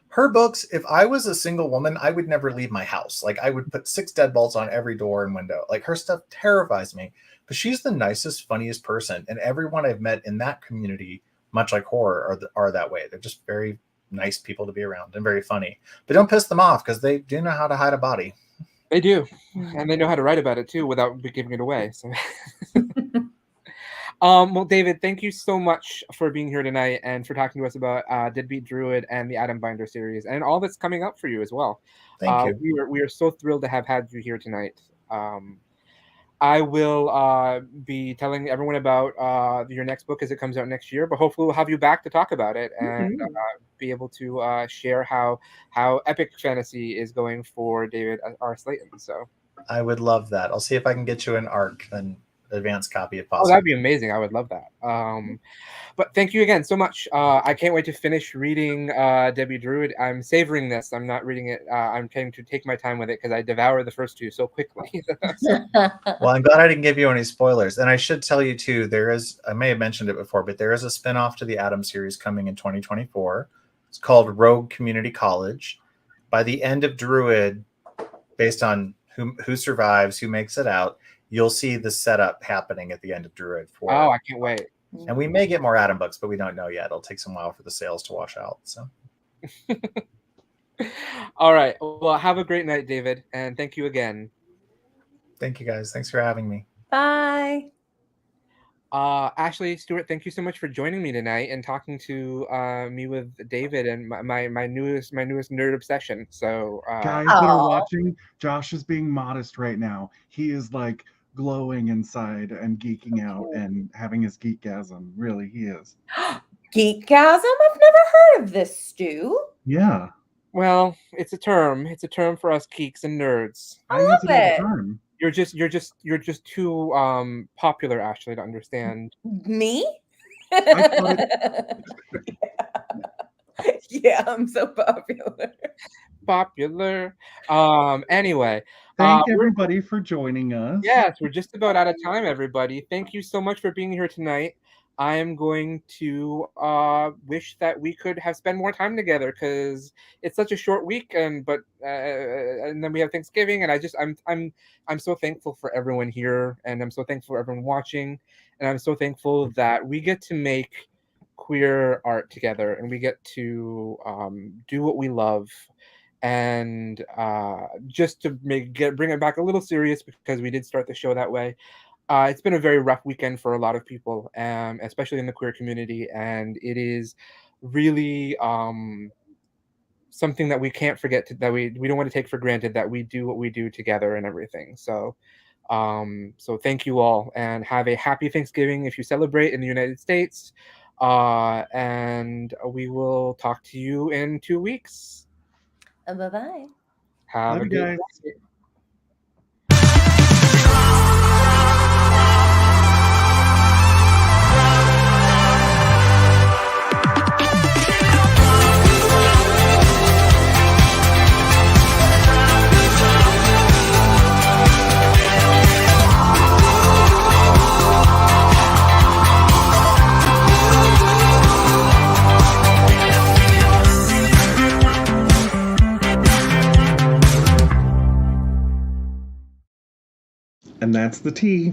Her books, if I was a single woman, I would never leave my house. Like I would put 6 deadbolts on every door and window. Like her stuff terrifies me, but she's the nicest, funniest person. And everyone I've met in that community, much like horror, are that way. They're just very nice people to be around and very funny. But don't piss them off because they do know how to hide a body. They do, and they know how to write about it too without giving it away. So, well, David, thank you so much for being here tonight and for talking to us about Deadbeat Druid and the Atom Binder series and all that's coming up for you as well. Thank you. We are so thrilled to have had you here tonight. I will be telling everyone about your next book as it comes out next year, but hopefully we'll have you back to talk about it and be able to share how epic fantasy is going for David R. Slayton. So I would love that. I'll see if I can get you an ARC, an advanced copy if oh, possible. that'd be amazing. I would love that. But thank you again so much. I can't wait to finish reading Deadbeat Druid. I'm savoring this. I'm not reading it. I'm trying to take my time with it because I devoured the first two so quickly. Well, I'm glad I didn't give you any spoilers. And I should tell you too, I may have mentioned it before, but there is a spinoff to the Atom series coming in 2024. It's called Rogue Community College. By the end of Druid, based on who survives, who makes it out, you'll see the setup happening at the end of Druid. Oh, I can't wait. And we may get more Atom books, but we don't know yet. It'll take some while for the sales to wash out. So, all right. Well, have a great night, David, and thank you again. Thank you, guys. Thanks for having me. Bye. Ashley, Stewart, thank you so much for joining me tonight and talking to me with David and my newest nerd obsession. So, guys that are watching, Josh is being modest right now. He is like glowing inside and geeking out and having his geekgasm. Really, he is. Geekgasm? I've never heard of this, Stu. Yeah. Well, it's a term. It's a term for us geeks and nerds. I love it. You're just too popular, Ashley, to understand. Me? Yeah, I'm so popular. Popular. Anyway. Thank everybody for joining us. Yes, we're just about out of time, everybody. Thank you so much for being here tonight. I am going to wish that we could have spent more time together because it's such a short week, and then we have Thanksgiving, and I'm so thankful for everyone here, and I'm so thankful for everyone watching, and I'm so thankful that we get to make queer art together, and we get to do what we love. And just to bring it back a little serious, because we did start the show that way. It's been a very rough weekend for a lot of people, especially in the queer community, and it is really something that we can't forget, that we don't want to take for granted, that we do what we do together and everything. So, so thank you all, and have a happy Thanksgiving if you celebrate in the United States, and we will talk to you in 2 weeks. Bye-bye. Have a good night. And that's the tea.